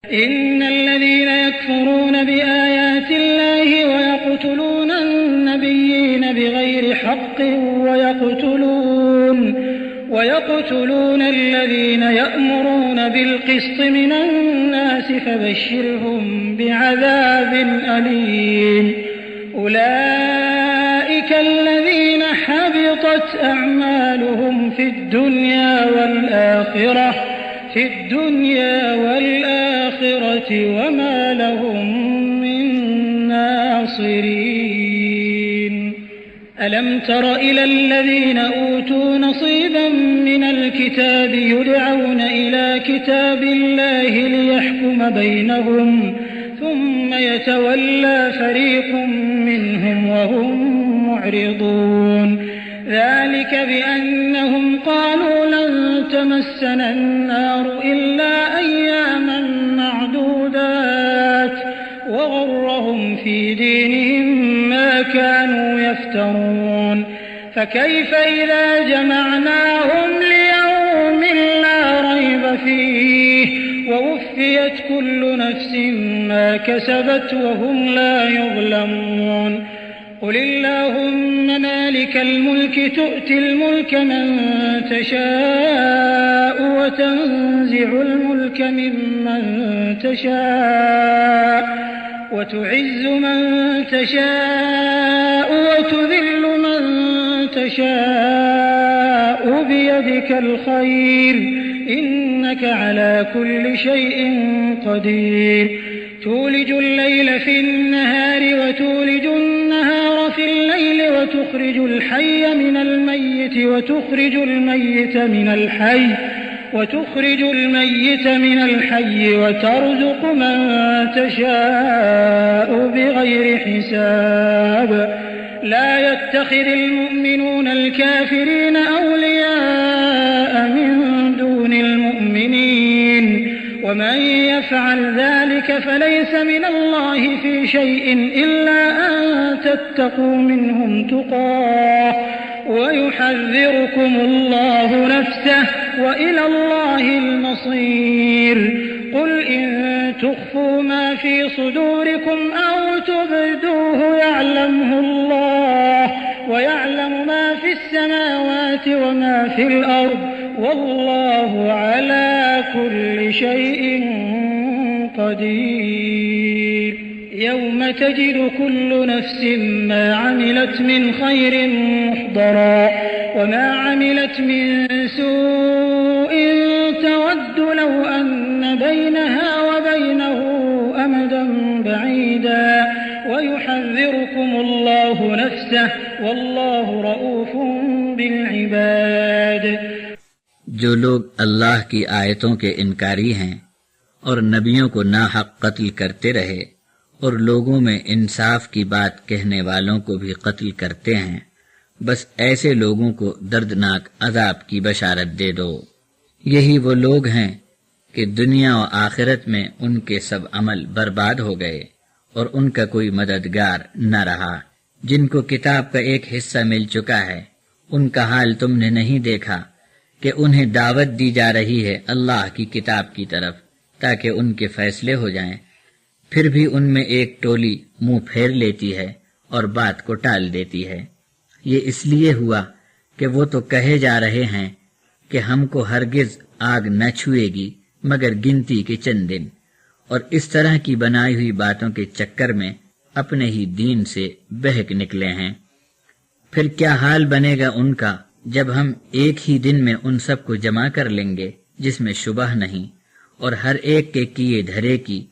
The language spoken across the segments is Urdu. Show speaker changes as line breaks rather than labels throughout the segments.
إن الذين يكفرون بآيات الله ويقتلون النبيين بغير حق ويقتلون الذين يأمرون بالقسط من الناس فبشرهم بعذاب أليم أولئك الذين حبطت أعمالهم في الدنيا والآخرة وما لهم من ناصرين ألم تر إلى الذين أوتوا نصيبا من الكتاب يدعون إلى كتاب الله ليحكم بينهم ثم يتولى فريق منهم وهم معرضون ذلك بأنهم قالوا لن تمسنا النار إلا أياما معدودات وغرهم في دينهم ما كانوا يفترون فكيف إذا جمعناهم ليوم لا ريب فيه ووفيت كل نفس ما كسبت وهم لا يظلمون قل اللهم مالك الملك تؤتي الملك من تشاء وتنزع الملك ممن تشاء وتعز من تشاء وتذل من تشاء بيدك الخير إنك على كل شيء قدير تولج الليل في النهار وتولج النهار في الليل وتخرج الحي من الميت وتخرج الميت من الحي وترزق من تشاء بغير حساب لا يتخذ المؤمنون الكافرين أولياء من دون المؤمنين ومن يفعل ذلك فليس من الله في شيء إلا أن تتقوا منهم تقاه ويحذركم الله نفسه وإلى الله المصير قل إن تخفوا ما في صدوركم أو تبدوه يعلمه الله ويعلم ما في السماوات وما في الأرض والله على كل شيء قدير يوم تجد كل نفس ما عملت من خير محضرا وما عملت من سوء تود لو أن بينها وبينه أمدا بعيدا ويحذركم الله نفسه والله رؤوف بالعباد
جو لوگ اللہ کی آیتوں کے انکاری ہیں اور نبیوں کو ناحق قتل کرتے رہے اور لوگوں میں انصاف کی بات کہنے والوں کو بھی قتل کرتے ہیں بس ایسے لوگوں کو دردناک عذاب کی بشارت دے دو یہی وہ لوگ ہیں کہ دنیا و آخرت میں ان کے سب عمل برباد ہو گئے اور ان کا کوئی مددگار نہ رہا جن کو کتاب کا ایک حصہ مل چکا ہے ان کا حال تم نے نہیں دیکھا کہ انہیں دعوت دی جا رہی ہے اللہ کی کتاب کی طرف تاکہ ان کے فیصلے ہو جائیں پھر بھی ان میں ایک ٹولی منہ پھیر لیتی ہے اور بات کو ٹال دیتی ہے یہ اس لیے ہوا کہ وہ تو کہے جا رہے ہیں کہ ہم کو ہرگز آگ نہ چھوئے گی مگر گنتی کے چند دن اور اس طرح کی بنائی ہوئی باتوں کے چکر میں اپنے ہی دین سے بہک نکلے ہیں پھر کیا حال بنے گا ان کا جب ہم ایک ہی دن میں ان سب کو جمع کر لیں گے جس میں شبہ نہیں اور ہر ایک کے کیے دھرے کی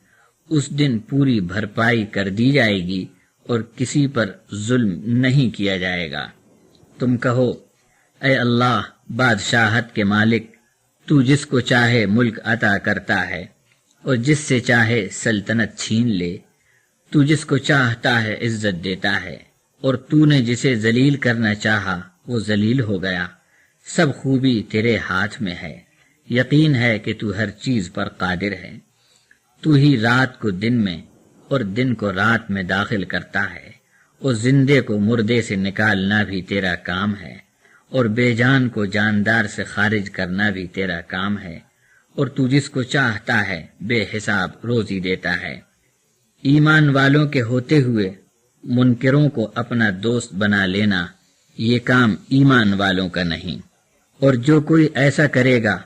اس دن پوری بھرپائی کر دی جائے گی اور کسی پر ظلم نہیں کیا جائے گا تم کہو اے اللہ بادشاہت کے مالک تو جس کو چاہے ملک عطا کرتا ہے اور جس سے چاہے سلطنت چھین لے تو جس کو چاہتا ہے عزت دیتا ہے اور تو نے جسے ذلیل کرنا چاہا وہ ذلیل ہو گیا سب خوبی تیرے ہاتھ میں ہے یقین ہے کہ تو ہر چیز پر قادر ہے تو ہی رات کو دن میں اور دن کو رات میں داخل کرتا ہے اور زندے کو مردے سے نکالنا بھی تیرا کام ہے اور بے جان کو جاندار سے خارج کرنا بھی تیرا کام ہے اور تو جس کو چاہتا ہے بے حساب روزی دیتا ہے۔ ایمان والوں کے ہوتے ہوئے منکروں کو اپنا دوست بنا لینا یہ کام ایمان والوں کا نہیں، اور جو کوئی ایسا کرے گا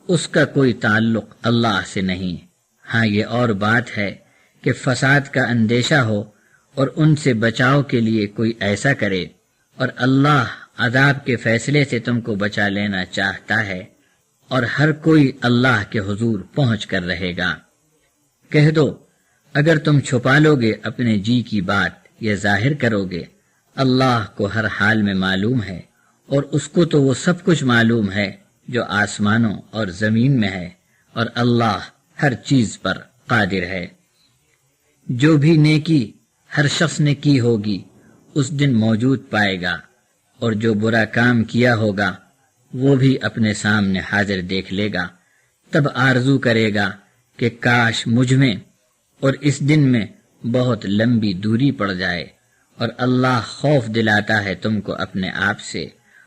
اس کا کوئی تعلق اللہ سے نہیں۔ ہاں یہ اور بات ہے کہ فساد کا اندیشہ ہو اور ان سے بچاؤ کے لیے کوئی ایسا کرے، اور اللہ عذاب کے فیصلے سے تم کو بچا لینا چاہتا ہے، اور ہر کوئی اللہ کے حضور پہنچ کر رہے گا۔ کہہ دو اگر تم چھپا لو گے اپنے جی کی بات یا ظاہر کرو گے، اللہ کو ہر حال میں معلوم ہے، اور اس کو تو وہ سب کچھ معلوم ہے جو آسمانوں اور زمین میں ہے، اور اللہ ہر چیز پر قادر ہے۔ جو بھی نیکی ہر شخص نے کی ہوگی اس دن موجود پائے گا، اور جو برا کام کیا ہوگا وہ بھی اپنے سامنے حاضر دیکھ لے گا۔ تب آرزو کرے گا کہ کاش مجھ میں اور اس دن میں بہت لمبی دوری پڑ جائے، اور اللہ خوف دلاتا ہے تم کو اپنے آپ سے،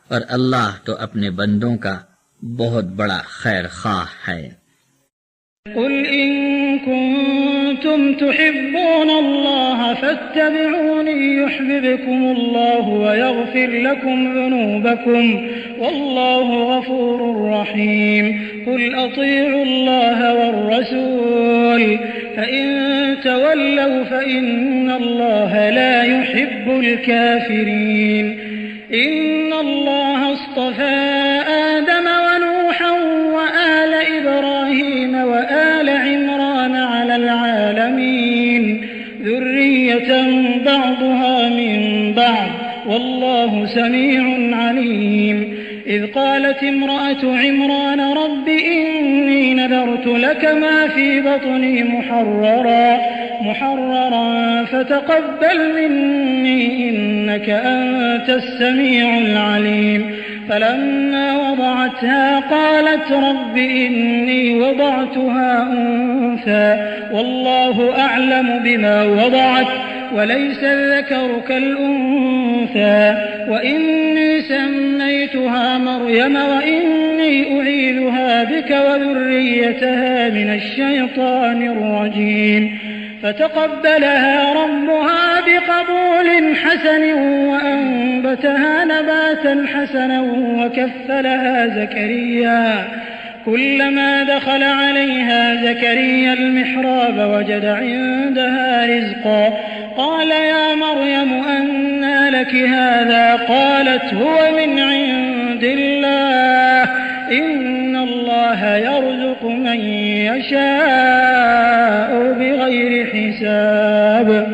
اور اللہ تو اپنے بندوں کا بہت بڑا خیر خواہ ہے۔
قل إن كنتم تحبون الله فاتبعوني يحببكم الله ويغفر لكم ذنوبكم والله غفور رحيم قل أطيعوا الله والرسول فإن تولوا فإن الله لا يحب الكافرين إن الله اصطفى آدم ونوحا وآل إبراهيم وآل عمران على العالمين ذرية بعضها من بعض والله سميع عليم إذ قالت امرأة عمران رب إني نذرت لك ما في بطني محررا فتقبل مني إنك أنت السميع العليم فلما وضعتها قالت رب إني وضعتها أنثى والله أعلم بما وضعت وليس الذكر كالأنثى وإني سميتها مريم وإني أعيذها بك وذريتها من الشيطان الرجيم فتقبلها ربها بقبول حسن وأنبتها نباتا حسنا وكفلها زكريا كلما دخل عليها زكريا المحراب وجد عندها رزقا قال يا مريم أنى لك هذا قالت هو من عند الله إن الله يرزق من يشاء بغير حساب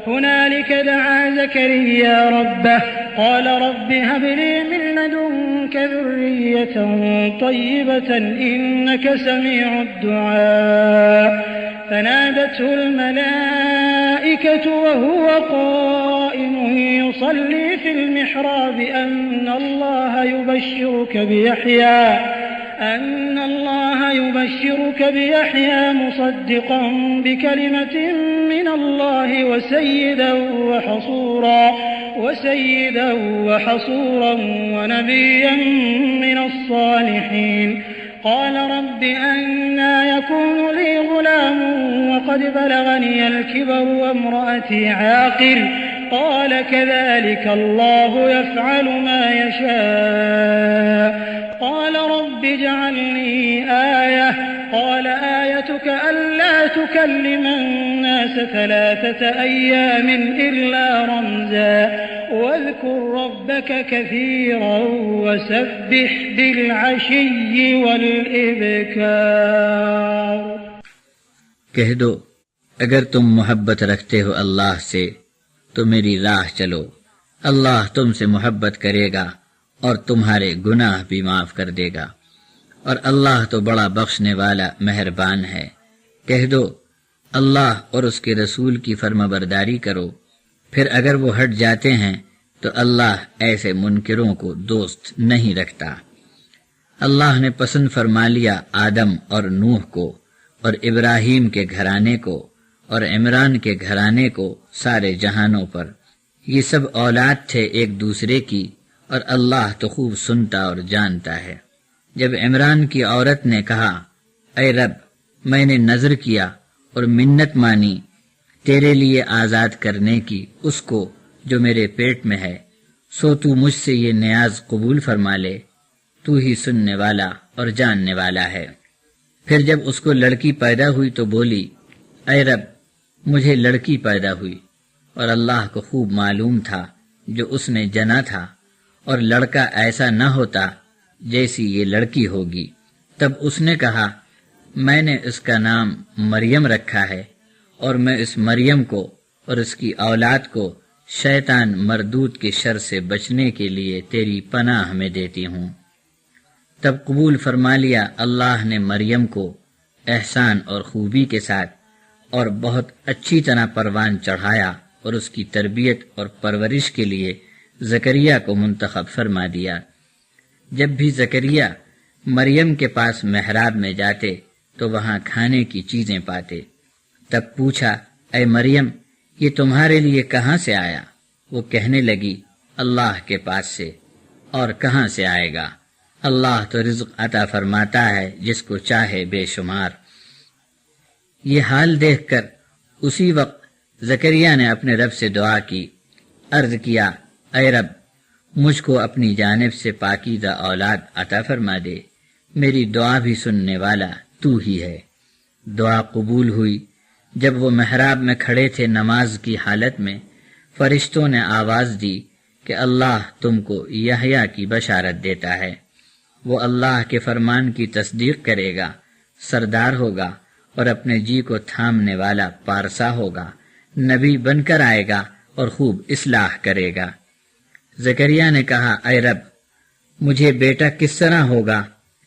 هنالك دعا زكريا ربه قال رب هب لي من لدنك ذرية طيبة إنك سميع الدعاء فنادته الملائكة وهو قائم يصلي في المحراب أن الله يبشرك بيحيى مصدقا بكلمة من الله وسيدا وحصورا ونبيا من الصالحين قال رب أنى يكون لي غلام وقد بلغني الكبر وامرأتي عاقر قال كذلك الله يفعل ما يشاء قال رب اجعل لي آية قال آيتك ألا تكلم الناس 3 أيام إلا رمزا واذكر ربك كثيرا وسبح بالعشي والإبكار۔
کہہ دو اگر تم محبت رکھتے ہو اللہ سے تو میری راہ چلو، اللہ تم سے محبت کرے گا اور تمہارے گناہ بھی معاف کر دے گا، اور اللہ تو بڑا بخشنے والا مہربان ہے۔ کہہ دو اللہ اور اس کے رسول کی فرمانبرداری کرو، پھر اگر وہ ہٹ جاتے ہیں تو اللہ ایسے منکروں کو دوست نہیں رکھتا۔ اللہ نے پسند فرما لیا آدم اور نوح کو اور ابراہیم کے گھرانے کو اور عمران کے گھرانے کو سارے جہانوں پر۔ یہ سب اولاد تھے ایک دوسرے کی، اور اللہ تو خوب سنتا اور جانتا ہے۔ جب عمران کی عورت نے کہا اے رب میں نے نذر کیا اور منت مانی تیرے لیے آزاد کرنے کی اس کو جو میرے پیٹ میں ہے، سو تو مجھ سے یہ نیاز قبول فرما لے، تو ہی سننے والا اور جاننے والا ہے۔ پھر جب اس کو لڑکی پیدا ہوئی تو بولی، اے رب مجھے لڑکی پیدا ہوئی، اور اللہ کو خوب معلوم تھا جو اس نے جنا تھا، اور لڑکا ایسا نہ ہوتا جیسی یہ لڑکی ہوگی۔ تب اس نے کہا، میں نے اس کا نام مریم رکھا ہے، اور میں اس مریم کو اور اس کی اولاد کو شیطان مردود کے شر سے بچنے کے لیے تیری پناہ میں دیتی ہوں۔ تب قبول فرما لیا اللہ نے مریم کو احسان اور خوبی کے ساتھ اور بہت اچھی طرح پروان چڑھایا، اور اس کی تربیت اور پرورش کے لیے زکریا کو منتخب فرما دیا۔ جب بھی زکریا مریم کے پاس محراب میں جاتے تو وہاں کھانے کی چیزیں پاتے۔ تب پوچھا، اے مریم یہ تمہارے لیے کہاں سے آیا؟ وہ کہنے لگی، اللہ کے پاس سے، اور کہاں سے آئے گا؟ اللہ تو رزق عطا فرماتا ہے جس کو چاہے بے شمار۔ یہ حال دیکھ کر اسی وقت زکریا نے اپنے رب سے دعا کی، عرض کیا، اے رب مجھ کو اپنی جانب سے پاکیزہ اولاد عطا فرما دے، میری دعا بھی سننے والا تو ہی ہے۔ دعا قبول ہوئی۔ جب وہ محراب میں کھڑے تھے نماز کی حالت میں، فرشتوں نے آواز دی کہ اللہ تم کو یحییٰ کی بشارت دیتا ہے، وہ اللہ کے فرمان کی تصدیق کرے گا، سردار ہوگا اور اپنے جی کو تھامنے والا پارسا ہوگا، نبی بن کر آئے گا اور خوب اصلاح کرے گا۔ زکریا نے کہا، اے رب مجھے بیٹا کس طرح ہوگا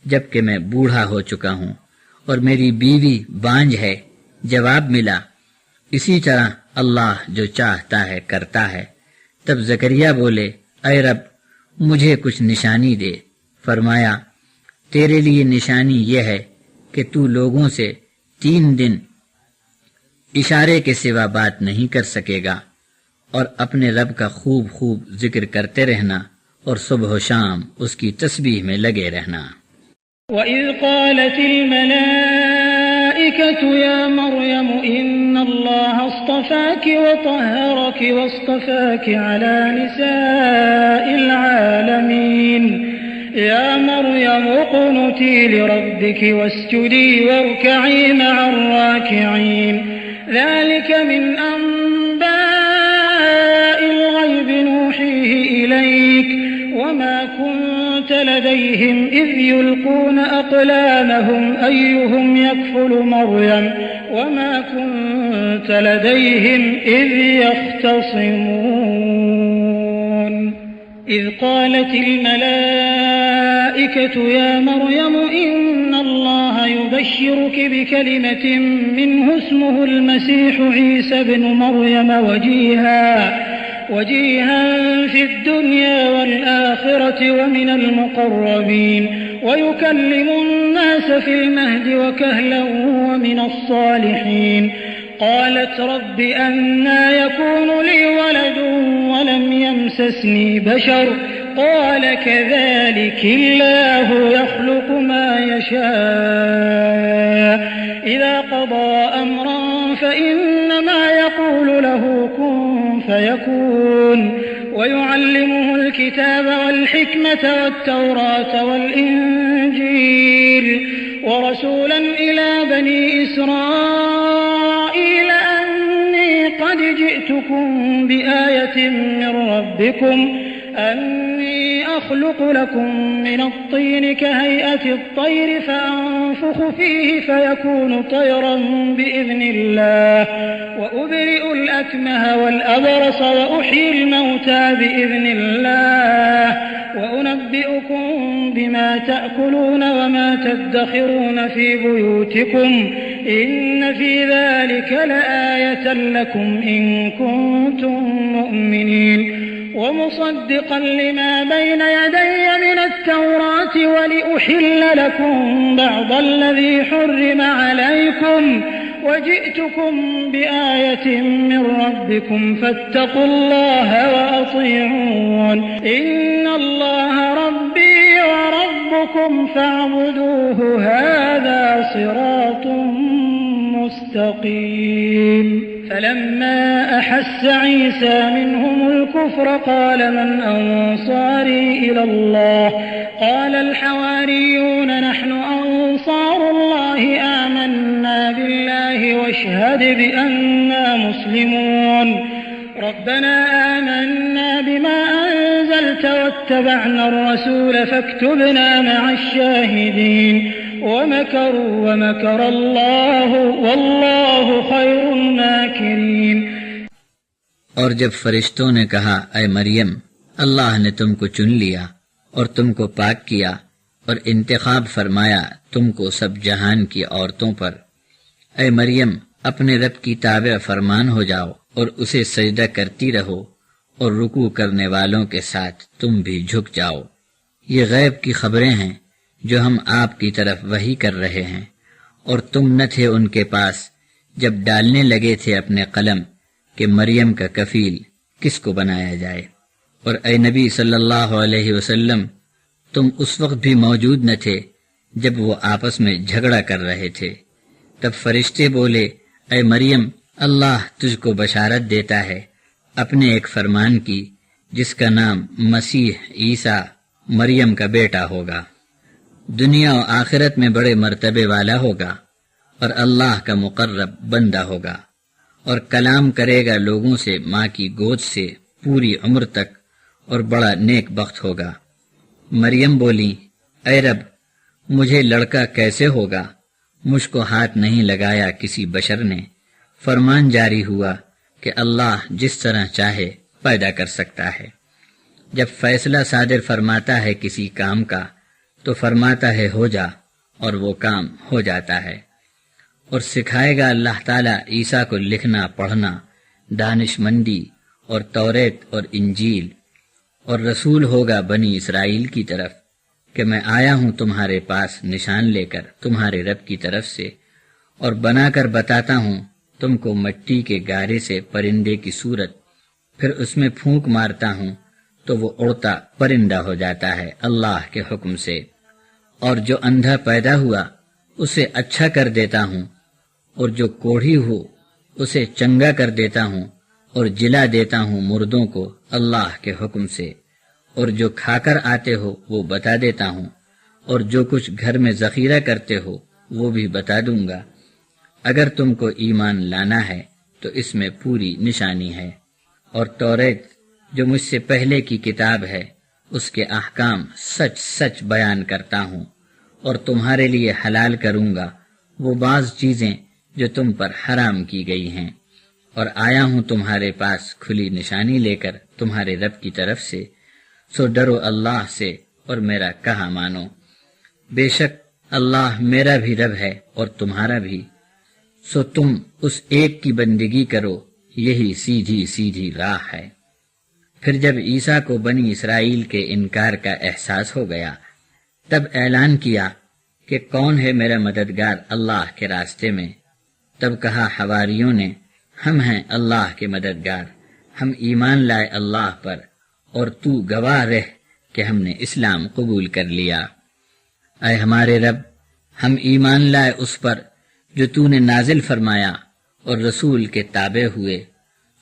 جبکہ میں بوڑھا ہو چکا ہوں اور میری بیوی بانجھ ہے؟ جواب ملا، اسی طرح اللہ جو چاہتا ہے کرتا ہے۔ تب زکریا بولے، اے رب مجھے کچھ نشانی دے۔ فرمایا، تیرے لیے نشانی یہ ہے کہ تو لوگوں سے 3 دن اشارے کے سوا بات نہیں کر سکے گا، اور اپنے رب کا خوب خوب ذکر کرتے رہنا، اور صبح و شام اس کی تسبیح میں لگے رہنا۔
وَإِذْ قَالَتِ الْمَلَائِكَةُ يَا مَرْيَمُ إِنَّ اللَّهَ اصْطَفَاكِ وَطَهَّرَكِ وَاصْطَفَاكِ عَلَى نِسَاءِ الْعَالَمِينَ يَا مَرْيَمُ اقْنُتِي لِرَبِّكِ وَاسْجُدِي وَارْكَعِي مَعَ الرَّاكِعِينَ ذَلِكَ مِنْ أَنْبَاءِ الْغَيْبِ نُوحِيهِ إِلَيْكَ وَمَا كُنْتَ لَدَيْهِمْ إِذْ يُلْقُونَ أَقْلَامَهُمْ أَيُّهُمْ يَكْفُلُ مَرْيَمَ وَمَا كُنْتَ لَدَيْهِمْ إِذْ يَخْتَصِمُونَ إِذْ قَالَتِ الْمَلَائِكَةُ يَا مَرْيَمُ إِنَّ اللَّهَ يُبَشِّرُكِ بِكَلِمَةٍ مِّنْهُ اسْمُهُ الْمَسِيحُ عِيسَى ابْنُ مَرْيَمَ وجيها في الدنيا والآخرة ومن المقربين ويكلم الناس في المهد وكهلا ومن الصالحين قالت رب أنى يكون لي ولد ولم يمسسني بشر قال كذلك الله يخلق ما يشاء إذا قضى أمرا فإنما يقول له كن فيكون ويعلمه الكتاب والحكمة والتوراة والإنجيل ورسولا إلى بني إسرائيل أني قد جئتكم بآية من ربكم أني أخلق لكم من الطين كهيئة الطير فأنفخ فيه فيكون طيرا بإذن الله وأبرئ الأكمه والأبرص وأحيي الموتى بإذن الله وأنبئكم بما تأكلون وما تدخرون في بيوتكم إن في ذلك لآية لكم إن كنتم مؤمنين ومصدقا لما بين يدي من التوراة ولأحل لكم بعض الذي حرم عليكم وجئتكم بآية من ربكم فاتقوا الله وأطيعون إن الله ربي وربكم ربكم فاعبدوه هذا صراط مستقيم فلما أحس عيسى منهم الكفر قال من أنصاري إلى الله قال الحواريون نحن أنصار الله آمنا بالله واشهد بأننا مسلمون ربنا آمنا بما أنزلت واتبعنا الرسول فاكتبنا مع الشاهدين ومكروا ومكر الله والله خير الماكرين۔
اور جب فرشتوں نے کہا اے مریم اللہ نے تم کو چن لیا اور تم کو پاک کیا اور انتخاب فرمایا تم کو سب جہان کی عورتوں پر، اے مریم اپنے رب کی تابع فرمان ہو جاؤ اور اسے سجدہ کرتی رہو اور رکوع کرنے والوں کے ساتھ تم بھی جھک جاؤ۔ یہ غیب کی خبریں ہیں جو ہم آپ کی طرف وحی کر رہے ہیں، اور تم نہ تھے ان کے پاس جب ڈالنے لگے تھے اپنے قلم کہ مریم کا کفیل کس کو بنایا جائے۔ اور اے نبی صلی اللہ علیہ وسلم تم اس وقت بھی موجود نہ تھے جب وہ آپس میں جھگڑا کر رہے تھے۔ تب فرشتے بولے اے مریم اللہ تجھ کو بشارت دیتا ہے اپنے ایک فرمان کی جس کا نام مسیح عیسیٰ مریم کا بیٹا ہوگا، دنیا و آخرت میں بڑے مرتبے والا ہوگا اور اللہ کا مقرب بندہ ہوگا، اور کلام کرے گا لوگوں سے ماں کی گود سے پوری عمر تک، اور بڑا نیک بخت ہوگا۔ مریم بولی اے رب مجھے لڑکا کیسے ہوگا، مجھ کو ہاتھ نہیں لگایا کسی بشر نے، فرمان جاری ہوا کہ اللہ جس طرح چاہے پیدا کر سکتا ہے۔ جب فیصلہ صادر فرماتا ہے کسی کام کا تو فرماتا ہے ہو جا، اور وہ کام ہو جاتا ہے۔ اور سکھائے گا اللہ تعالیٰ عیسیٰ کو لکھنا پڑھنا، دانش مندی اور توریت اور انجیل، اور رسول ہوگا بنی اسرائیل کی طرف کہ میں آیا ہوں تمہارے پاس نشان لے کر تمہارے رب کی طرف سے، اور بنا کر بتاتا ہوں تم کو مٹی کے گارے سے پرندے کی صورت، پھر اس میں پھونک مارتا ہوں تو وہ اڑتا پرندہ ہو جاتا ہے اللہ کے حکم سے، اور جو اندھا پیدا ہوا اسے اچھا کر دیتا ہوں، اور جو کوڑھی ہو اسے چنگا کر دیتا ہوں، اور جلا دیتا ہوں مردوں کو اللہ کے حکم سے، اور جو کھا کر آتے ہو وہ بتا دیتا ہوں، اور جو کچھ گھر میں ذخیرہ کرتے ہو وہ بھی بتا دوں گا۔ اگر تم کو ایمان لانا ہے تو اس میں پوری نشانی ہے۔ اور توریت جو مجھ سے پہلے کی کتاب ہے اس کے احکام سچ سچ بیان کرتا ہوں، اور تمہارے لیے حلال کروں گا وہ بعض چیزیں جو تم پر حرام کی گئی ہیں، اور آیا ہوں تمہارے پاس کھلی نشانی لے کر تمہارے رب کی طرف سے، سو ڈرو اللہ سے اور میرا کہا مانو۔ بے شک اللہ میرا بھی رب ہے اور تمہارا بھی، سو تم اس ایک کی بندگی کرو، یہی سیدھی سیدھی راہ ہے۔ پھر جب عیسیٰ کو بنی اسرائیل کے انکار کا احساس ہو گیا تب اعلان کیا کہ کون ہے میرا مددگار اللہ کے راستے میں، تب کہا حواریوں نے ہم ہیں اللہ کے مددگار، ہم ایمان لائے اللہ پر، اور تو گواہ رہ کہ ہم نے اسلام قبول کر لیا۔ اے ہمارے رب ہم ایمان لائے اس پر جو تو نے نازل فرمایا اور رسول کے تابع ہوئے،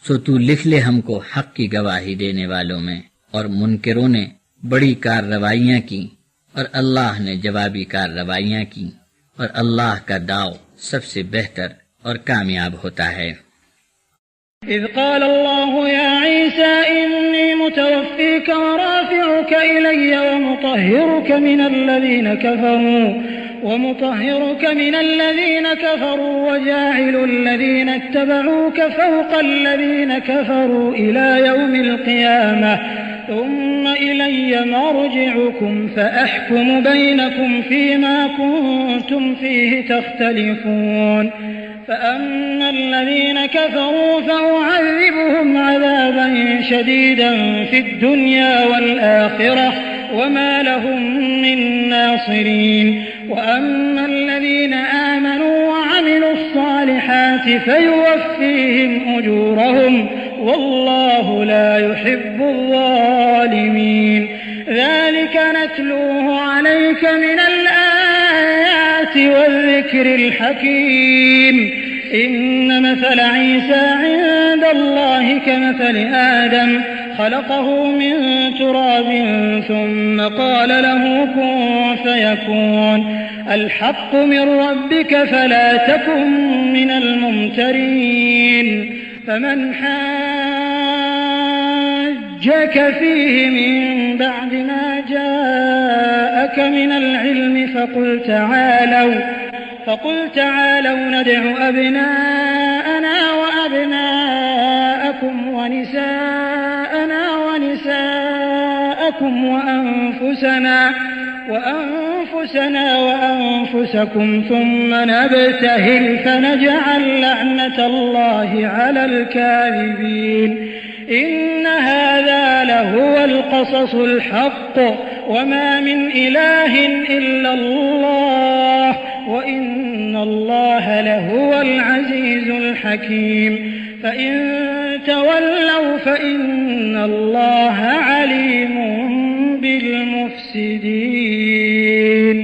سو تو لکھ لے ہم کو حق کی گواہی دینے والوں میں۔ اور منکروں نے بڑی کارروائیاں کی اور اللہ نے جوابی کارروائیاں کی، اور اللہ کا داؤ سب سے بہتر اور کامیاب ہوتا ہے۔
إذ قال الله يا عيسى إني متوفيك ورافعك إلي ومطهرك من الذين كفروا وجاعل الذين اتبعوك فوق الذين كفروا إلى يوم القيامة ثم إلي مرجعكم فأحكم بينكم فيما كنتم فيه تختلفون فأما الذين كفروا فأعذبهم عذابا شديدا في الدنيا والآخرة وما لهم من ناصرين وأما الذين آمنوا وعملوا الصالحات فيوفيهم أجورهم والله لا يحب الظالمين ذلك نتلوه عليك من الآيات والذكر الحكيم إن مثل عيسى عند الله كمثل آدم خلقه من تراب ثم قال له كن فيكون الحق من ربك فلا تكن من الممترين فمن حاجك فيه من بعد ما جاءك من العلم فقل تعالوا ندع أبناءنا وأبناءكم ونساءنا ونساءكم وأنفسنا وأنفسكم ثم نبتهل فنجعل لعنة الله على الكاذبين إن هذا لهو القصص الحق وما من إله إلا الله وإن الله لهو العزيز الحكيم فإن تولوا فإن الله عليم بالمفسدين.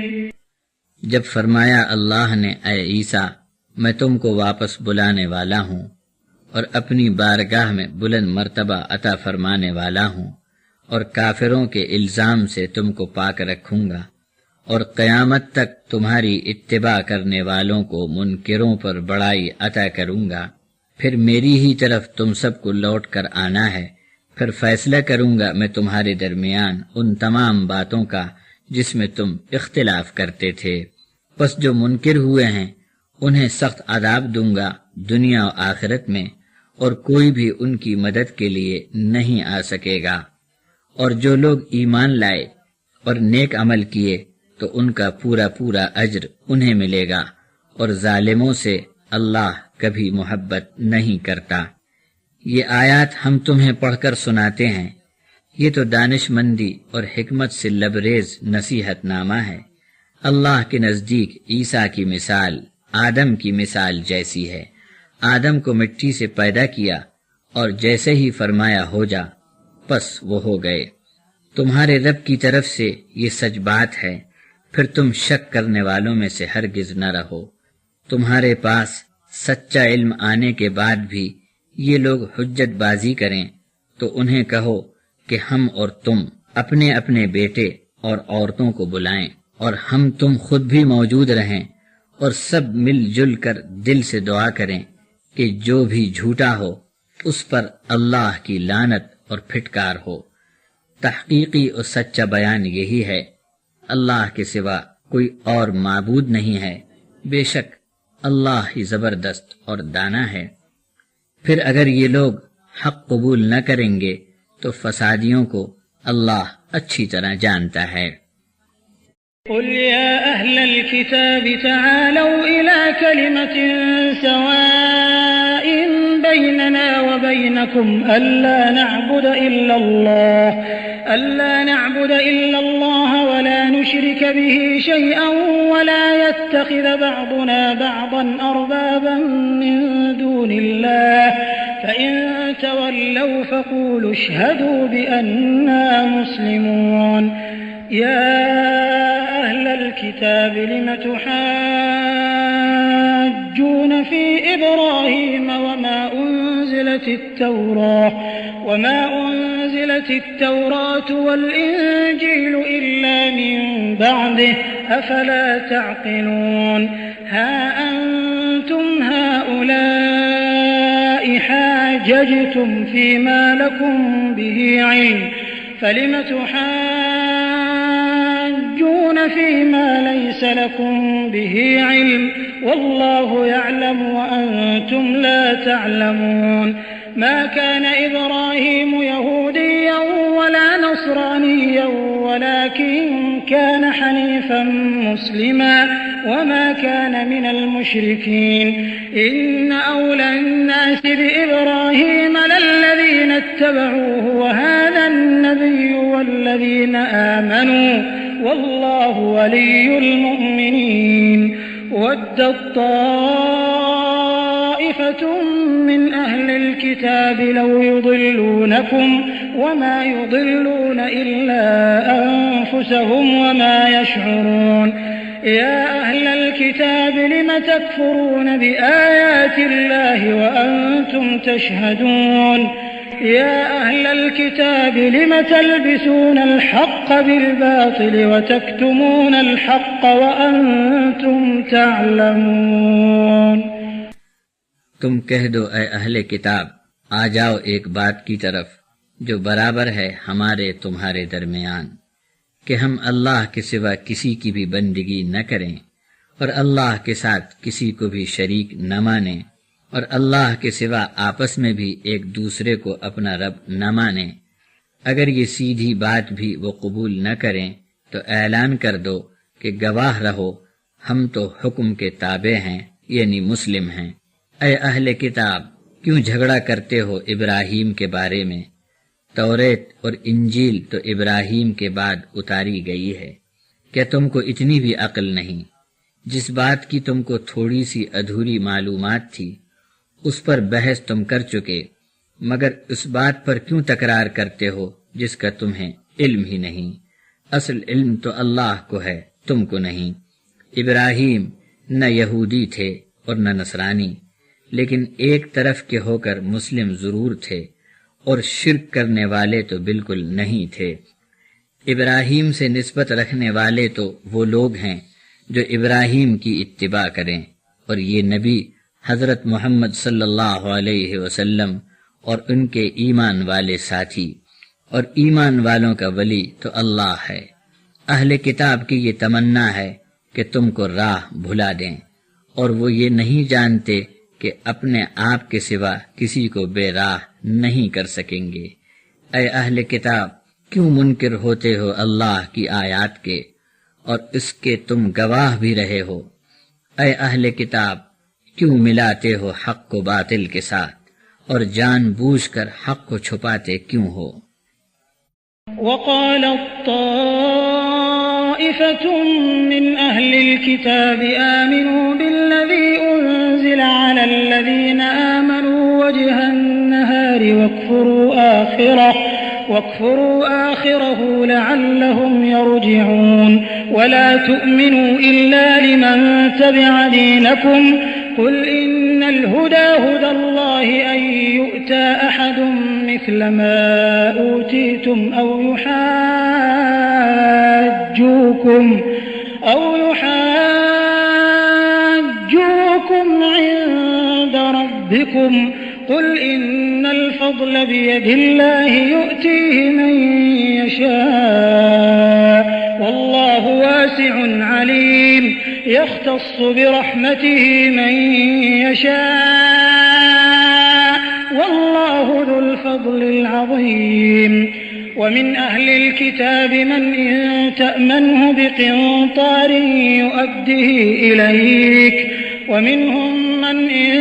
جب فرمایا اللہ نے اے عیسیٰ میں تم کو واپس بلانے والا ہوں اور اپنی بارگاہ میں بلند مرتبہ عطا فرمانے والا ہوں اور کافروں کے الزام سے تم کو پاک رکھوں گا اور قیامت تک تمہاری اتباع کرنے والوں کو منکروں پر بڑائی عطا کروں گا، پھر میری ہی طرف تم سب کو لوٹ کر آنا ہے، پھر فیصلہ کروں گا میں تمہارے درمیان ان تمام باتوں کا جس میں تم اختلاف کرتے تھے. پس جو منکر ہوئے ہیں انہیں سخت عذاب دوں گا دنیا و آخرت میں، اور کوئی بھی ان کی مدد کے لیے نہیں آ سکے گا. اور جو لوگ ایمان لائے اور نیک عمل کیے تو ان کا پورا پورا اجر انہیں ملے گا، اور ظالموں سے اللہ کبھی محبت نہیں کرتا. یہ آیات ہم تمہیں پڑھ کر سناتے ہیں، یہ تو دانش مندی اور حکمت سے لبریز نصیحت نامہ ہے. اللہ کے نزدیک عیسیٰ کی مثال آدم کی مثال جیسی ہے. آدم کو مٹی سے پیدا کیا اور جیسے ہی فرمایا ہو جا پس وہ ہو گئے. تمہارے رب کی طرف سے یہ سچ بات ہے، پھر تم شک کرنے والوں میں سے ہرگز نہ رہو. تمہارے پاس سچا علم آنے کے بعد بھی یہ لوگ حجت بازی کریں تو انہیں کہو کہ ہم اور تم اپنے اپنے بیٹے اور عورتوں کو بلائیں اور ہم تم خود بھی موجود رہیں اور سب مل جل کر دل سے دعا کریں کہ جو بھی جھوٹا ہو اس پر اللہ کی لعنت اور پھٹکار ہو. تحقیقی اور سچا بیان یہی ہے، اللہ کے سوا کوئی اور معبود نہیں ہے، بے شک اللہ ہی زبردست اور دانا ہے. پھر اگر یہ لوگ حق قبول نہ کریں گے تو فسادیوں کو اللہ اچھی طرح جانتا ہے.
قل يا أهل الكتاب تعالوا إلى كلمة سواء بيننا وبينكم ألا نعبد إلا الله ولا نشرك به شيئا ولا يتخذ بعضنا بعضا أربابا من دون الله فإن تولوا فقولوا اشهدوا بأننا مسلمون. يا أهل الكتاب لم تحاجون في إبراهيم وما أنزلت التوراة والإنجيل إلا من بعده أفلا تعقلون. ها أنتم هؤلاء حاججتم فيما لكم به علم فلم تحاجون فيما ليس لكم به علم والله يعلم وأنتم لا تعلمون. ما كان إبراهيم يهوديا ولا نصرانيا ولكن كان حنيفا مسلما وما كان من المشركين. إن أولى الناس بإبراهيم للذين اتبعوه وهذا النبي والذين آمنوا والله ولي المؤمنين. ودت طائفة طائفة من أهل الكتاب لو يضلونكم وما يضلون إلا أنفسهم وما يشعرون يا أهل الكتاب لم تكفرون بآيات الله وأنتم تشهدون يا أهل الكتاب لم تلبسون الحق بالباطل وتكتمون الحق وأنتم تعلمون۔
تم کہہ دو اے اہل کتاب، آ جاؤ ایک بات کی طرف جو برابر ہے ہمارے تمہارے درمیان، کہ ہم اللہ کے سوا کسی کی بھی بندگی نہ کریں اور اللہ کے ساتھ کسی کو بھی شریک نہ مانیں، اور اللہ کے سوا آپس میں بھی ایک دوسرے کو اپنا رب نہ مانیں۔ اگر یہ سیدھی بات بھی وہ قبول نہ کریں تو اعلان کر دو کہ گواہ رہو ہم تو حکم کے تابع ہیں، یعنی مسلم ہیں۔ اے اہل کتاب، کیوں جھگڑا کرتے ہو ابراہیم کے بارے میں؟ توریت اور انجیل تو ابراہیم کے بعد اتاری گئی ہے، کیا تم کو اتنی بھی عقل نہیں؟ جس بات کی تم کو تھوڑی سی ادھوری معلومات تھی اس پر بحث تم کر چکے، مگر اس بات پر کیوں تکرار کرتے ہو جس کا تمہیں علم ہی نہیں؟ اصل علم تو اللہ کو ہے، تم کو نہیں۔ ابراہیم نہ یہودی تھے اور نہ نصرانی، لیکن ایک طرف کے ہو کر مسلم ضرور تھے، اور شرک کرنے والے تو بالکل نہیں تھے۔ ابراہیم سے نسبت رکھنے والے تو وہ لوگ ہیں جو ابراہیم کی اتباع کریں، اور یہ نبی حضرت محمد صلی اللہ علیہ وسلم اور ان کے ایمان والے ساتھی، اور ایمان والوں کا ولی تو اللہ ہے۔ اہل کتاب کی یہ تمنا ہے کہ تم کو راہ بھلا دیں، اور وہ یہ نہیں جانتے کہ اپنے آپ کے سوا کسی کو بے راہ نہیں کر سکیں گے۔ اے اہل کتاب، کیوں منکر ہوتے ہو اللہ کی آیات کے، اور اس کے تم گواہ بھی رہے ہو؟ اے اہل کتاب، کیوں ملاتے ہو حق کو باطل کے ساتھ، اور جان بوجھ کر حق کو چھپاتے کیوں ہو؟
وقالت طائفة من أهل الكتاب آمنوا بالذي أنزل على الذين آمنوا وجه النهار واكفروا آخره لعلهم يرجعون ولا تؤمنوا إلا لمن تبع دينكم قل إن الهدى هدى الله أن يؤتى أحد مثل ما أوتيتم أو يحاجوكم عند ربكم قل إن الفضل بيد الله يؤتيه من يشاء والله واسع عليم يختص برحمته من يشاء والله ذو الفضل العظيم ومن أهل الكتاب من إن تأمنه بقنطار يؤده إليك ومنهم من إن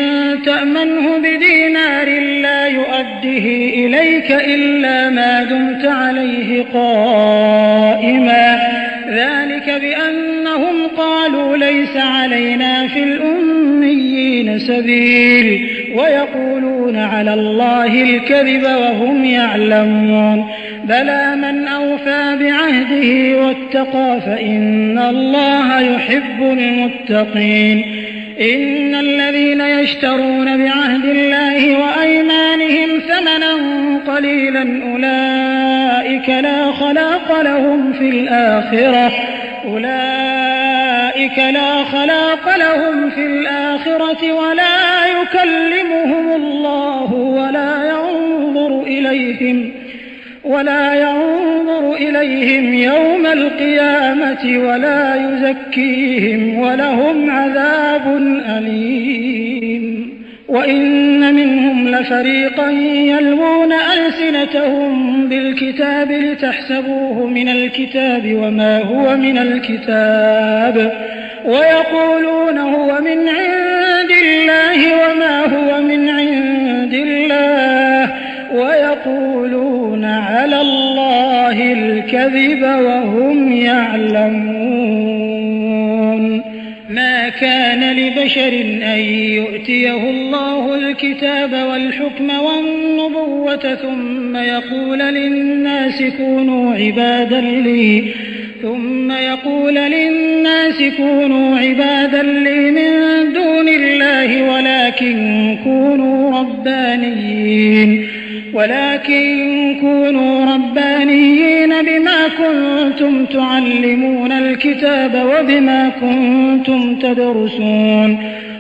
تأمنه بدينار لا يؤده إليك إلا ما دمت عليه قائما ذلك بأنهم قالوا ليس علينا في الأميين سبيل ويقولون على الله الكذب وهم يعلمون بلى من أوفى بعهده واتقى فإن الله يحب المتقين إن الذين يشترون بعهد الله وأيمانهم ثمنا قليلا أولئك لا خلاق لهم في الآخرة ولا يكلمهم الله ولا ينظر إليهم يوم القيامة ولا يزكيهم ولهم عذاب أليم وإن منهم لفريقا يلوون ألسنتهم بالكتاب لتحسبوه من الكتاب وما هو من الكتاب ويقولون هو من عند الله وما هو من عند الله ويقولون على الله الكذب وهم يعلمون ما كان لبشر بشر أن يؤتيه الله الكتاب والحكم والنبوة ثم يقول للناس كونوا عبادا لي من دون الله ولكن كونوا ربانيين بما كنتم تعلمون الكتاب وبما كنتم تدرسون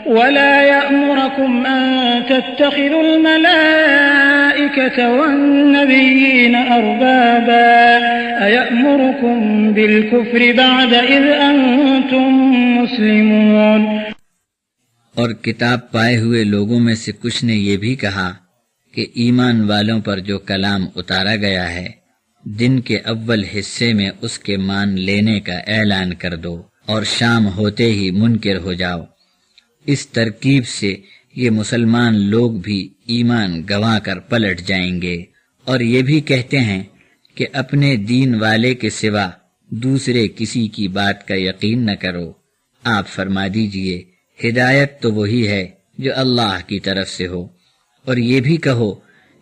ولا يأمركم أن تتخذوا الملائكة والنبيين أربابا أيأمركم بالكفر بعد إذ أنتم مسلمون۔
اور کتاب پائے ہوئے لوگوں میں سے کچھ نے یہ بھی کہا کہ ایمان والوں پر جو کلام اتارا گیا ہے دن کے اول حصے میں اس کے مان لینے کا اعلان کر دو اور شام ہوتے ہی منکر ہو جاؤ۔ اس ترکیب سے یہ مسلمان لوگ بھی ایمان گنوا کر پلٹ جائیں گے، اور یہ بھی کہتے ہیں کہ اپنے دین والے کے سوا دوسرے کسی کی بات کا یقین نہ کرو۔ آپ فرما دیجئے ہدایت تو وہی ہے جو اللہ کی طرف سے ہو، اور یہ بھی کہو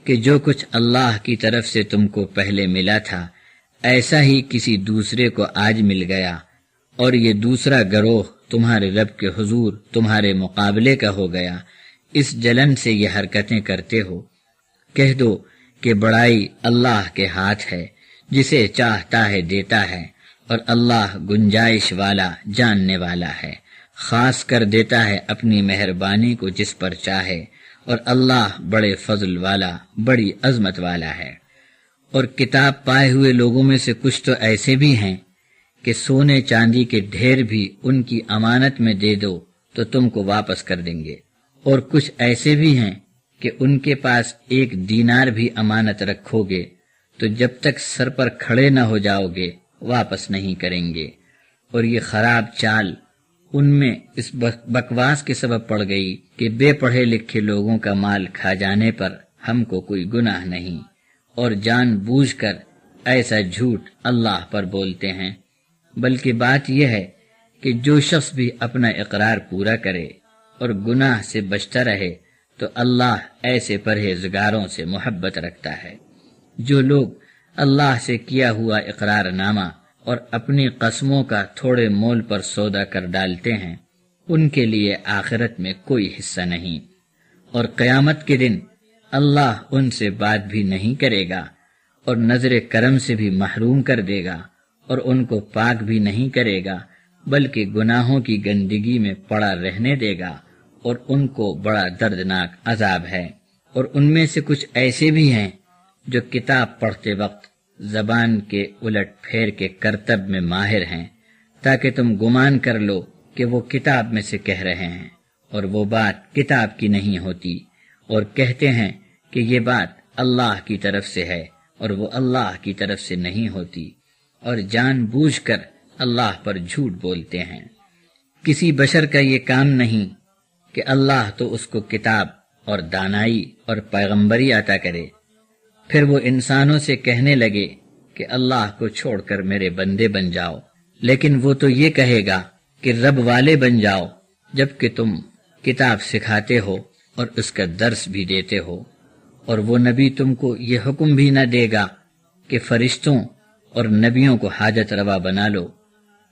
کہ جو کچھ اللہ کی طرف سے تم کو پہلے ملا تھا ایسا ہی کسی دوسرے کو آج مل گیا، اور یہ دوسرا گروہ تمہارے رب کے حضور تمہارے مقابلے کا ہو گیا، اس جلن سے یہ حرکتیں کرتے ہو۔ کہہ دو کہ بڑائی اللہ کے ہاتھ ہے، جسے چاہتا ہے دیتا ہے، اور اللہ گنجائش والا جاننے والا ہے، خاص کر دیتا ہے اپنی مہربانی کو جس پر چاہے، اور اللہ بڑے فضل والا بڑی عظمت والا ہے۔ اور کتاب پائے ہوئے لوگوں میں سے کچھ تو ایسے بھی ہیں کہ سونے چاندی کے ڈھیر بھی ان کی امانت میں دے دو تو تم کو واپس کر دیں گے، اور کچھ ایسے بھی ہیں کہ ان کے پاس 1 دینار بھی امانت رکھو گے تو جب تک سر پر کھڑے نہ ہو جاؤ گے واپس نہیں کریں گے۔ اور یہ خراب چال ان میں اس بکواس کے سبب پڑ گئی کہ بے پڑھے لکھے لوگوں کا مال کھا جانے پر ہم کو کوئی گناہ نہیں، اور جان بوجھ کر ایسا جھوٹ اللہ پر بولتے ہیں۔ بلکہ بات یہ ہے کہ جو شخص بھی اپنا اقرار پورا کرے اور گناہ سے بچتا رہے تو اللہ ایسے پرہیزگاروں سے محبت رکھتا ہے۔ جو لوگ اللہ سے کیا ہوا اقرار نامہ اور اپنی قسموں کا تھوڑے مول پر سودا کر ڈالتے ہیں ان کے لیے آخرت میں کوئی حصہ نہیں، اور قیامت کے دن اللہ ان سے بات بھی نہیں کرے گا اور نظر کرم سے بھی محروم کر دے گا، اور ان کو پاک بھی نہیں کرے گا بلکہ گناہوں کی گندگی میں پڑا رہنے دے گا، اور ان کو بڑا دردناک عذاب ہے۔ اور ان میں سے کچھ ایسے بھی ہیں جو کتاب پڑھتے وقت زبان کے الٹ پھیر کے کرتب میں ماہر ہیں، تاکہ تم گمان کر لو کہ وہ کتاب میں سے کہہ رہے ہیں، اور وہ بات کتاب کی نہیں ہوتی، اور کہتے ہیں کہ یہ بات اللہ کی طرف سے ہے اور وہ اللہ کی طرف سے نہیں ہوتی، اور جان بوجھ کر اللہ پر جھوٹ بولتے ہیں۔ کسی بشر کا یہ کام نہیں کہ اللہ تو اس کو کتاب اور دانائی اور پیغمبری عطا کرے، پھر وہ انسانوں سے کہنے لگے کہ اللہ کو چھوڑ کر میرے بندے بن جاؤ، لیکن وہ تو یہ کہے گا کہ رب والے بن جاؤ، جبکہ تم کتاب سکھاتے ہو اور اس کا درس بھی دیتے ہو، اور وہ نبی تم کو یہ حکم بھی نہ دے گا کہ فرشتوں اور نبیوں کو حاجت روا بنا لو۔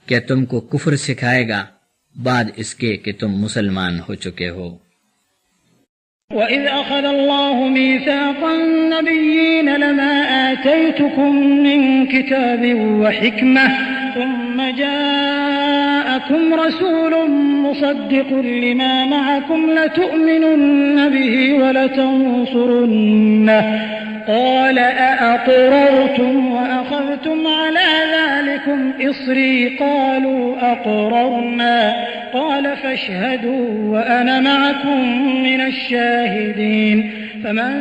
کیا تم کو کفر سکھائے گا بعد اس کے کہ تم مسلمان ہو چکے ہو؟
وَإِذْ أَخَذَ اللَّهُ مِيثَاقَ النَّبِيِّينَ لَمَا آتَيْتُكُم مِّن كِتَابٍ وَحِكْمَةٍ ثُمَّ جَاءَكُمْ رَسُولٌ مُّصَدِّقٌ لِّمَا مَعَكُمْ لَتُؤْمِنُنَّ بِهِ وَلَتَنصُرُنَّهُ قَالَ أَأَقْرَرْتُمْ وَأَخَذْتُمْ عَلَىٰ ذَٰلِكُمْ إِصْرِي قَالُوا أَقْرَرْنَا قَالَ فَاشْهَدُوا وَأَنَا مَعَكُمْ مِنَ الشَّاهِدِينَ فَمَن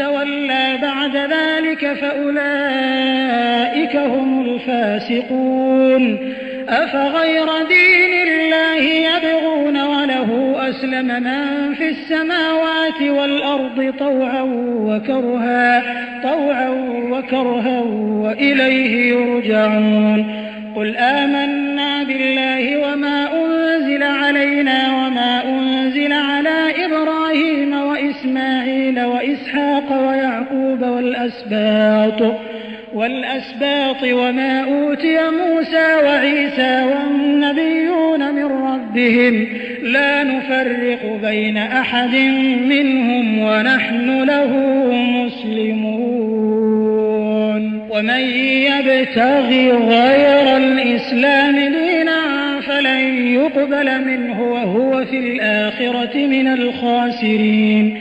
تَوَلَّىٰ بَعْدَ ذَٰلِكَ فَأُولَٰئِكَ هُمُ الْفَاسِقُونَ أَفَغَيْرَ دِينِ اللَّهِ يَبْغُونَ وَلَهُ أَسْلَمَ مَن فِي السَّمَاوَاتِ وَالْأَرْضِ طَوْعًا وَكَرْهًا وَإِلَيْهِ يُرْجَعُونَ قُلْ آمَنَّا بِاللَّهِ وَمَا أُنزِلَ عَلَيْنَا وَمَا أُنزِلَ وإسماعيل وإسحاق ويعقوب والأسباط وما أوتي موسى وعيسى والنبيون من ربهم لا نفرق بين أحد منهم ونحن له مسلمون ومن يبتغ غير الإسلام دينا فلن يقبل منه وهو في الآخرة من الخاسرين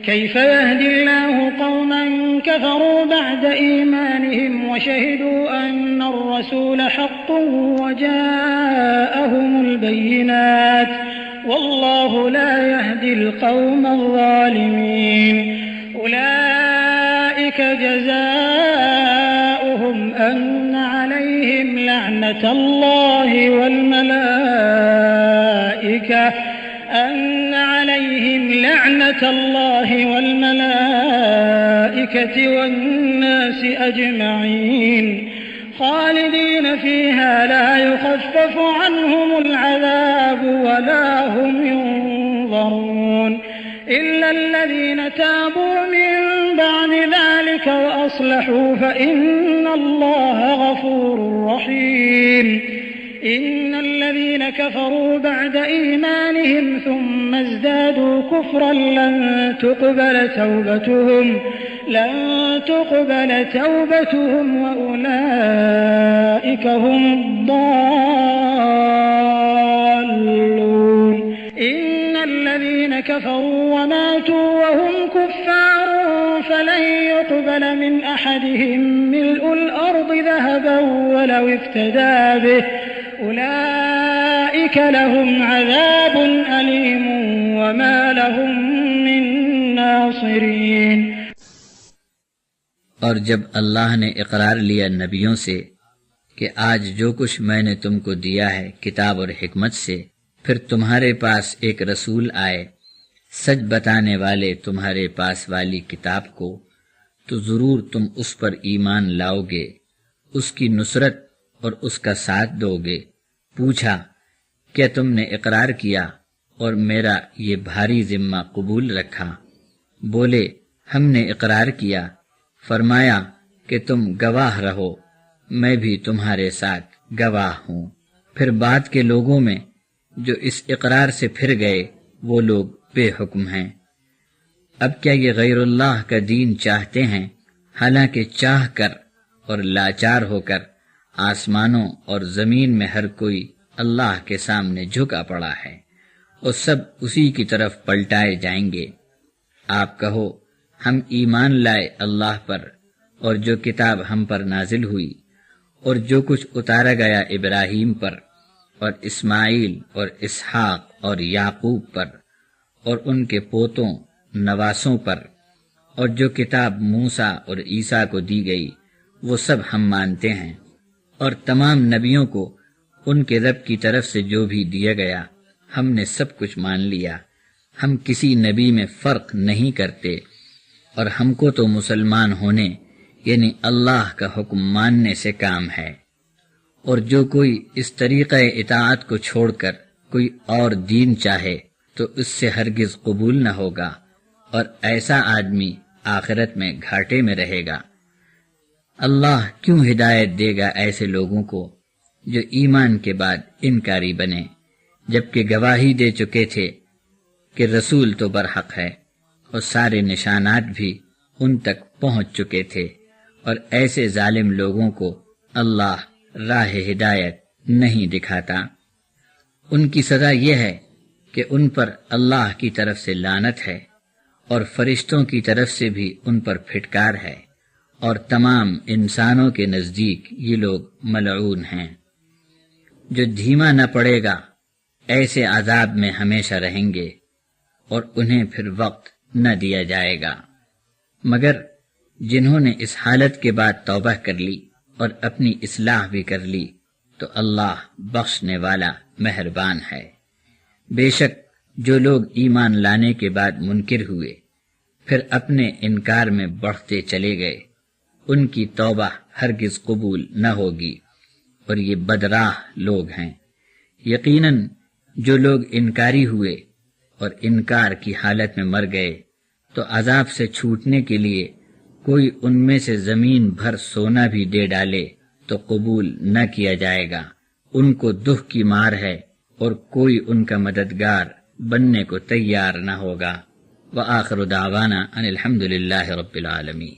كيف يهدي الله قوما كفروا بعد إيمانهم وشهدوا أن الرسول حق وجاءهم البينات والله لا يهدي القوم الظالمين أولئك جزاؤهم أن عليهم لعنة الله والملائكة والناس أجمعين خالدين فيها لا يخفف عنهم العذاب ولا هم ينظرون إلا الذين تابوا من بعد ذلك وأصلحوا فإن الله غفور رحيم إن الذين كفروا بعد إيمانهم ثم ازدادوا كفرا لن تقبل توبتهم وأولئك هم الضالون إن الذين كفروا وماتوا وهم كفار فلن يقبل من أحدهم ملء الأرض ذهبا ولو افتدى به أولئك لهم عذاب أليم وما لهم من ناصرين۔
اور جب اللہ نے اقرار لیا نبیوں سے کہ آج جو کچھ میں نے تم کو دیا ہے کتاب اور حکمت سے، پھر تمہارے پاس ایک رسول آئے سچ بتانے والے تمہارے پاس والی کتاب کو، تو ضرور تم اس پر ایمان لاؤ گے، اس کی نصرت اور اس کا ساتھ دو گے۔ پوچھا کیا تم نے اقرار کیا اور میرا یہ بھاری ذمہ قبول رکھا؟ بولے ہم نے اقرار کیا۔ فرمایا کہ تم گواہ رہو، میں بھی تمہارے ساتھ گواہ ہوں۔ پھر بعد کے لوگوں میں جو اس اقرار سے پھر گئے وہ لوگ بے حکم ہیں۔ اب کیا یہ غیر اللہ کا دین چاہتے ہیں، حالانکہ چاہ کر اور لاچار ہو کر آسمانوں اور زمین میں ہر کوئی اللہ کے سامنے جھکا پڑا ہے اور سب اسی کی طرف پلٹائے جائیں گے۔ آپ کہو ہم ایمان لائے اللہ پر اور جو کتاب ہم پر نازل ہوئی اور جو کچھ اتارا گیا ابراہیم پر اور اسماعیل اور اسحاق اور یعقوب پر اور ان کے پوتوں نواسوں پر، اور جو کتاب موسیٰ اور عیسیٰ کو دی گئی وہ سب ہم مانتے ہیں، اور تمام نبیوں کو ان کے رب کی طرف سے جو بھی دیا گیا ہم نے سب کچھ مان لیا۔ ہم کسی نبی میں فرق نہیں کرتے، اور ہم کو تو مسلمان ہونے یعنی اللہ کا حکم ماننے سے کام ہے، اور جو کوئی اس طریقہ اطاعت کو چھوڑ کر کوئی اور دین چاہے تو اس سے ہرگز قبول نہ ہوگا، اور ایسا آدمی آخرت میں گھاٹے میں رہے گا۔ اللہ کیوں ہدایت دے گا ایسے لوگوں کو جو ایمان کے بعد انکاری بنے، جبکہ گواہی دے چکے تھے کہ رسول تو برحق ہے اور سارے نشانات بھی ان تک پہنچ چکے تھے، اور ایسے ظالم لوگوں کو اللہ راہ ہدایت نہیں دکھاتا۔ ان کی سزا یہ ہے کہ ان پر اللہ کی طرف سے لعنت ہے، اور فرشتوں کی طرف سے بھی ان پر پھٹکار ہے، اور تمام انسانوں کے نزدیک یہ لوگ ملعون ہیں۔ جو دھیما نہ پڑے گا ایسے عذاب میں ہمیشہ رہیں گے، اور انہیں پھر وقت نہ دیا جائے گا، مگر جنہوں نے اس حالت کے بعد توبہ کر لی اور اپنی اصلاح بھی کر لی تو اللہ بخشنے والا مہربان ہے۔ بے شک جو لوگ ایمان لانے کے بعد منکر ہوئے پھر اپنے انکار میں بڑھتے چلے گئے، ان کی توبہ ہرگز قبول نہ ہوگی، اور یہ بدراہ لوگ ہیں۔ یقیناً جو لوگ انکاری ہوئے اور انکار کی حالت میں مر گئے تو عذاب سے چھوٹنے کے لیے کوئی ان میں سے زمین بھر سونا بھی دے ڈالے تو قبول نہ کیا جائے گا۔ ان کو دکھ کی مار ہے اور کوئی ان کا مددگار بننے کو تیار نہ ہوگا۔ وآخر دعوانا ان الحمد للہ رب العالمین۔